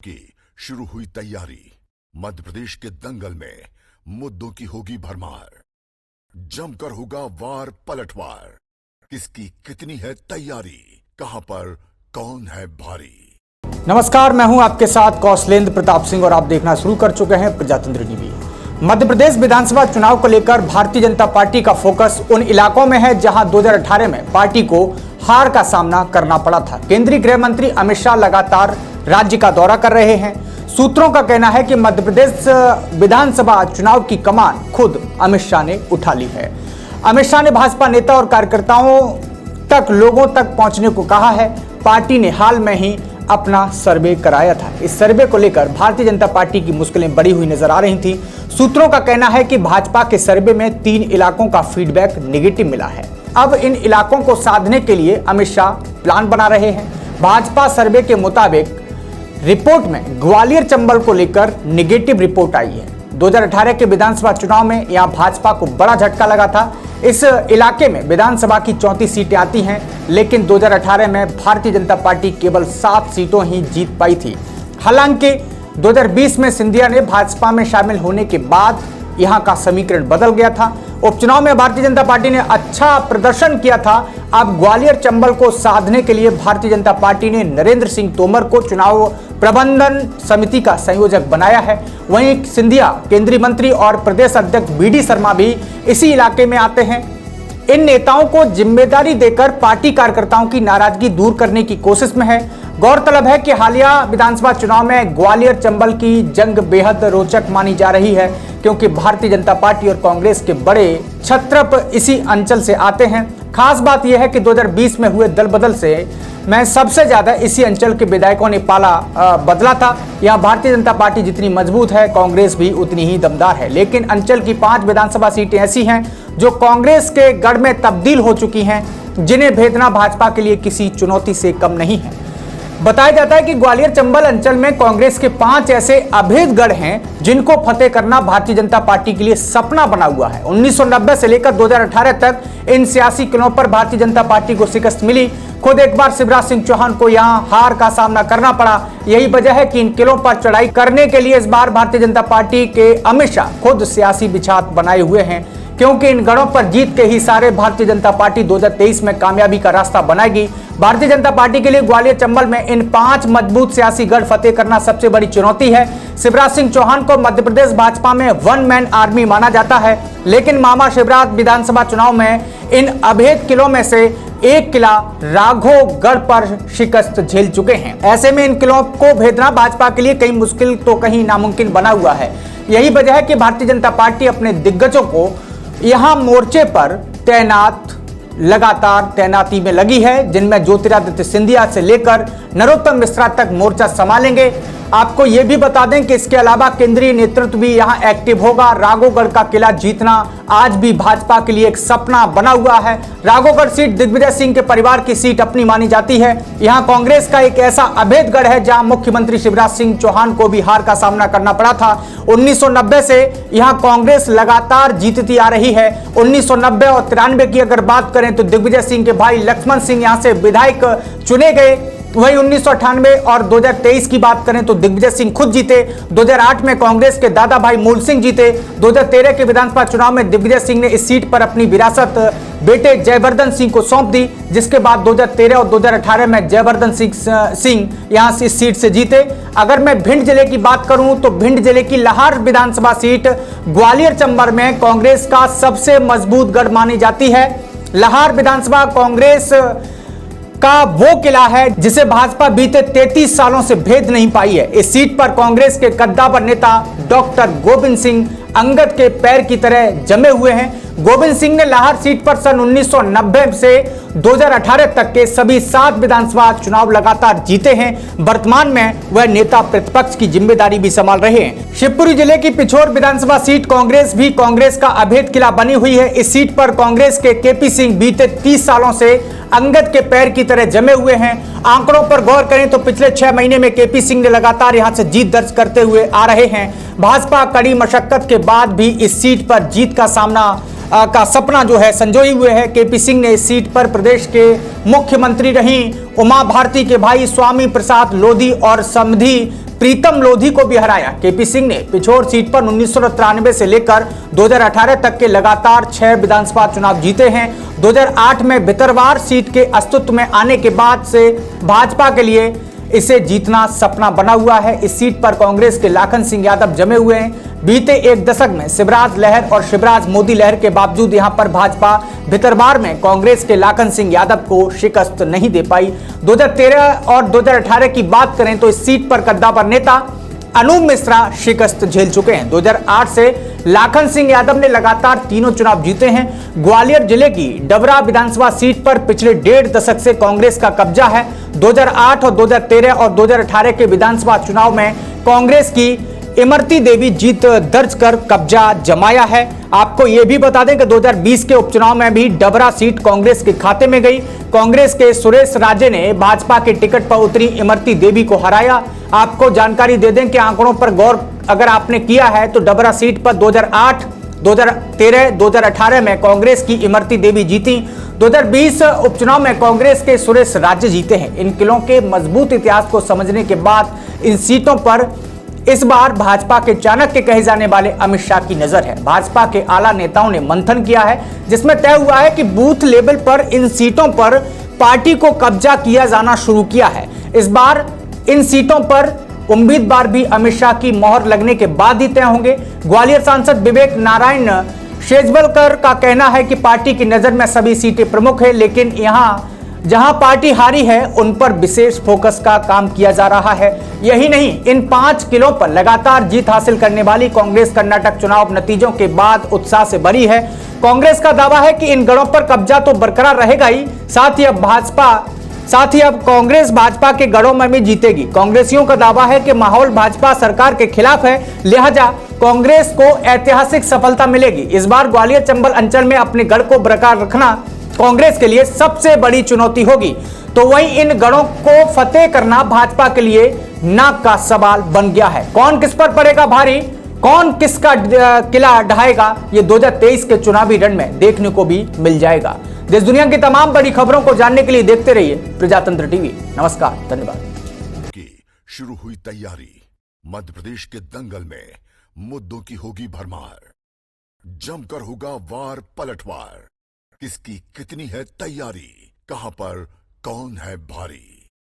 की शुरू हुई तैयारी। मध्य प्रदेश के दंगल में मुद्दों की होगी भरमार, जमकर होगा वार पलटवार। किसकी कितनी है तैयारी, कहां पर कौन है भारी। नमस्कार, मैं हूं आपके साथ कौशलेंद्र प्रताप सिंह और आप देखना शुरू कर चुके हैं प्रजातंत्र टीवी। मध्य प्रदेश विधानसभा चुनाव को लेकर भारतीय जनता पार्टी का फोकस उन इलाकों में है जहां 2018 में पार्टी को हार का सामना करना पड़ा था। केंद्रीय गृह मंत्री अमित शाह लगातार राज्य का दौरा कर रहे हैं। सूत्रों का कहना है कि मध्य प्रदेश विधानसभा चुनाव की कमान खुद अमित शाह ने उठा ली है। अमित शाह ने भाजपा नेता और कार्यकर्ताओं तक, लोगों तक पहुंचने को कहा है। पार्टी ने हाल में ही अपना सर्वे कराया था। इस सर्वे को लेकर भारतीय जनता पार्टी की मुश्किलें बढ़ी हुई नजर आ रही थी। सूत्रों का कहना है कि भाजपा के सर्वे में 3 इलाकों का फीडबैक नेगेटिव मिला है। अब इन इलाकों को साधने के लिए अमित शाह प्लान बना रहे हैं। भाजपा सर्वे के मुताबिक रिपोर्ट में ग्वालियर चंबल को लेकर नेगेटिव रिपोर्ट आई है। 2018 के विधानसभा चुनाव में यहां भाजपा को बड़ा झटका लगा था। इस इलाके में विधानसभा की 34 सीटें आती हैं, लेकिन 2018 में भारतीय जनता पार्टी केवल 7 सीटों ही जीत पाई थी। हालांकि 2020 में सिंधिया ने भाजपा में शामिल होने के बाद यहां का समीकरण बदल गया था। उपचुनाव में भारतीय जनता पार्टी ने अच्छा प्रदर्शन किया था। अब ग्वालियर चंबल को साधने के लिए भारतीय जनता पार्टी ने नरेंद्र सिंह तोमर को चुनाव प्रबंधन समिति का संयोजक बनाया है। वहीं सिंधिया, केंद्रीय मंत्री और प्रदेश अध्यक्ष बीडी शर्मा भी इसी इलाके में आते हैं। इन नेताओं को जिम्मेदारी देकर पार्टी कार्यकर्ताओं की नाराजगी दूर करने की कोशिश में है। गौरतलब है कि हालिया विधानसभा चुनाव में ग्वालियर चंबल की जंग बेहद रोचक मानी जा रही है, क्योंकि भारतीय जनता पार्टी और कांग्रेस के बड़े छत्रप इसी अंचल से आते हैं। खास बात यह है कि 2020 में हुए दल बदल से मैं सबसे ज्यादा इसी अंचल के विधायकों ने पाला बदला था। यहाँ भारतीय जनता पार्टी जितनी मजबूत है, कांग्रेस भी उतनी ही दमदार है। लेकिन अंचल की 5 विधानसभा सीटें ऐसी हैं जो कांग्रेस के गढ़ में तब्दील हो चुकी हैं, जिन्हें भेदना भाजपा के लिए किसी चुनौती से कम नहीं है। बताया जाता है कि ग्वालियर चंबल अंचल में कांग्रेस के 5 ऐसे अभेद गढ़ हैं जिनको फतेह करना भारतीय जनता पार्टी के लिए सपना बना हुआ है। 1990 से लेकर 2018 तक इन सियासी किलों पर भारतीय जनता पार्टी को शिकस्त मिली। खुद एक बार शिवराज सिंह चौहान को यहां हार का सामना करना पड़ा। यही वजह है कि इन किलों पर चढ़ाई करने के लिए इस बार भारतीय जनता पार्टी के अमित शाह खुद सियासी बिछात बनाए हुए हैं, क्योंकि इन गढ़ों पर जीत के ही सारे भारतीय जनता पार्टी 2023 में कामयाबी का रास्ता बनाएगी। भारतीय जनता पार्टी के लिए ग्वालियर चंबल में इन 5 मजबूत सियासी गढ़ फतेह करना सबसे बड़ी चुनौती है। शिवराज सिंह चौहान को मध्य प्रदेश भाजपा में 1 मैन आर्मी माना जाता है, लेकिन मामा शिवराज विधानसभा चुनाव में इन अभेद किलों में से एक किला राघोगढ़ पर शिकस्त झेल चुके हैं। ऐसे में इन किलों को भेदना भाजपा के लिए कहीं मुश्किल तो कहीं नामुमकिन बना हुआ है। यही वजह है कि भारतीय जनता पार्टी अपने दिग्गजों को यहां मोर्चे पर लगातार तैनाती में लगी है, जिनमें ज्योतिरादित्य सिंधिया से लेकर नरोत्तम मिश्रा तक मोर्चा संभालेंगे। आपको यह भी बता दें कि इसके अलावा केंद्रीय नेतृत्व भी यहां एक्टिव होगा। राघोगढ़ का किला जीतना आज भी भाजपा के लिए एक सपना बना हुआ है। राघोगढ़ सीट दिग्विजय सिंह के परिवार की सीट अपनी मानी जाती है। यहां कांग्रेस का एक ऐसा अभेद गढ़ है जहां मुख्यमंत्री शिवराज सिंह चौहान को भी हार का सामना करना पड़ा था। 1990 से यहां कांग्रेस लगातार जीतती आ रही है। 1990 और 93 की अगर बात करें तो दिग्विजय सिंह के भाई लक्ष्मण सिंह यहां से विधायक चुने गए। वही 1998 और 2023 की बात करें तो दिग्विजय सिंह खुद जीते। 2008 में कांग्रेस के दादा भाई मूल सिंह जीते। 2013 के विधानसभा चुनाव में दिग्विजय सिंह ने इस सीट पर अपनी विरासत बेटे जयवर्धन सिंह को सौंप दी, जिसके बाद 2013 और 2018 में जयवर्धन सिंह यहां से इस सीट से जीते। अगर मैं भिंड जिले की बात करूं तो भिंड जिले की लाहौर विधानसभा सीट ग्वालियर चंबल में कांग्रेस का सबसे मजबूत गढ़ मानी जाती है। लाहौर विधानसभा कांग्रेस का वो किला है जिसे भाजपा बीते 33 सालों से भेद नहीं पाई है। इस सीट पर कांग्रेस के कद्दावर नेता डॉक्टर गोविंद सिंह अंगद के पैर की तरह जमे हुए हैं। गोविंद सिंह ने लाहौर सीट पर सन 1990 से 2018 तक के सभी 7 विधानसभा चुनाव लगातार जीते हैं। वर्तमान में वह नेता प्रतिपक्ष की जिम्मेदारी भी संभाल रहे हैं। शिवपुरी जिले की पिछोर विधानसभा सीट कांग्रेस का अभेद किला बनी हुई है। इस सीट पर कांग्रेस के केपी सिंह बीते 30 सालों से अंगद के पैर की तरह जमे हुए हैं। आंकड़ों पर गौर करें तो पिछले 6 महीने में केपी सिंह ने लगातार यहां से जीत दर्ज करते हुए आ रहे हैं। भाजपा कड़ी मशक्कत के बाद भी इस सीट पर जीत का का सपना जो है संजोए हुए है। केपी सिंह ने इस सीट पर प्रदेश के मुख्यमंत्री रही उमा भारती के भाई स्वामी प्रसाद लोधी और समधी प्रीतम लोधी को भी हराया। केपी सिंह ने पिछोर सीट पर 1993 से लेकर 2018 तक के लगातार 6 विधानसभा चुनाव जीते हैं। 2008 में भितरवार सीट के अस्तित्व में आने के बाद से भाजपा के लिए इसे जीतना सपना बना हुआ है। इस सीट पर कांग्रेस के लाखन सिंह यादव जमे हुए हैं। बीते एक दशक में शिवराज लहर और शिवराज मोदी लहर के बावजूद यहां पर भाजपा भितरवार में कांग्रेस के लाखन सिंह यादव को शिकस्त नहीं दे पाई। 2013 और 2018 की बात करें तो इस सीट पर कद्दावर नेता अनूप मिश्रा शिकस्त झेल चुके हैं। 2008 से लाखन सिंह यादव ने लगातार तीनों चुनाव जीते हैं। ग्वालियर जिले की डबरा विधानसभा सीट पर पिछले 1.5 दशक से कांग्रेस का कब्जा है। 2008 और 2013 और 2018 के विधानसभा चुनाव में कांग्रेस की इमरती देवी जीत दर्ज कर कब्जा जमाया है। आपको यह भी बता दें कि 2020 के उपचुनाव में भी डबरा सीट कांग्रेस के खाते में गई। कांग्रेस के सुरेश राजे ने भाजपा के टिकट पर उतरी इमरती देवी को हराया। आपको जानकारी दे दें कि आंकड़ों पर गौर अगर आपने किया है तो डबरा सीट पर 2008, 2013, 2018 में कांग्रेस की इमरती देवी जीती। 2020 उपचुनाव में कांग्रेस के सुरेश राज्य जीते हैं। इन किलों के मजबूत इतिहास को समझने के बाद इन सीटों पर इस बार भाजपा के चाणक्य कहे जाने वाले अमित शाह की नजर है। भाजपा के आला नेताओं ने मंथन किया है जिसमें तय हुआ है कि बूथ लेवल पर इन सीटों पर पार्टी को कब्जा किया जाना शुरू किया है। इस बार इन सीटों पर उम्मीदवार भी अमित शाह की मोहर लगने के बाद ही तय होंगे। ग्वालियर सांसद विवेक नारायण शेजवलकर का कहना है कि पार्टी की नजर में सभी सीटें प्रमुख है, लेकिन यहां जहां पार्टी हारी है उन पर विशेष फोकस का काम किया जा रहा है। यही नहीं, इन 5 किलों पर लगातार जीत हासिल करने वाली कांग्रेस कर्नाटक चुनाव नतीजों के बाद उत्साह से भरी है। कांग्रेस का दावा है कि इन गढ़ों पर कब्जा तो बरकरार रहेगा ही, साथ ही अब कांग्रेस भाजपा के गढ़ों में भी जीतेगी। कांग्रेसियों का दावा है कि माहौल भाजपा सरकार के खिलाफ है, लिहाजा कांग्रेस को ऐतिहासिक सफलता मिलेगी। इस बार ग्वालियर चंबल अंचल में अपने गढ़ को बरकरार रखना कांग्रेस के लिए सबसे बड़ी चुनौती होगी, तो वहीं इन गढ़ों को फतेह करना भाजपा के लिए नाक का सवाल बन गया है। कौन किस पर पड़ेगा भारी, कौन किसका किला ढहाएगा, ये 2023 के चुनावी रण में देखने को भी मिल जाएगा। देश दुनिया की तमाम बड़ी खबरों को जानने के लिए देखते रहिए प्रजातंत्र टीवी। नमस्कार, धन्यवाद। की शुरू हुई तैयारी, मध्य प्रदेश के दंगल में मुद्दों की होगी भरमार, जमकर होगा वार पलटवार, किसकी कितनी है तैयारी, कहां पर कौन है भारी।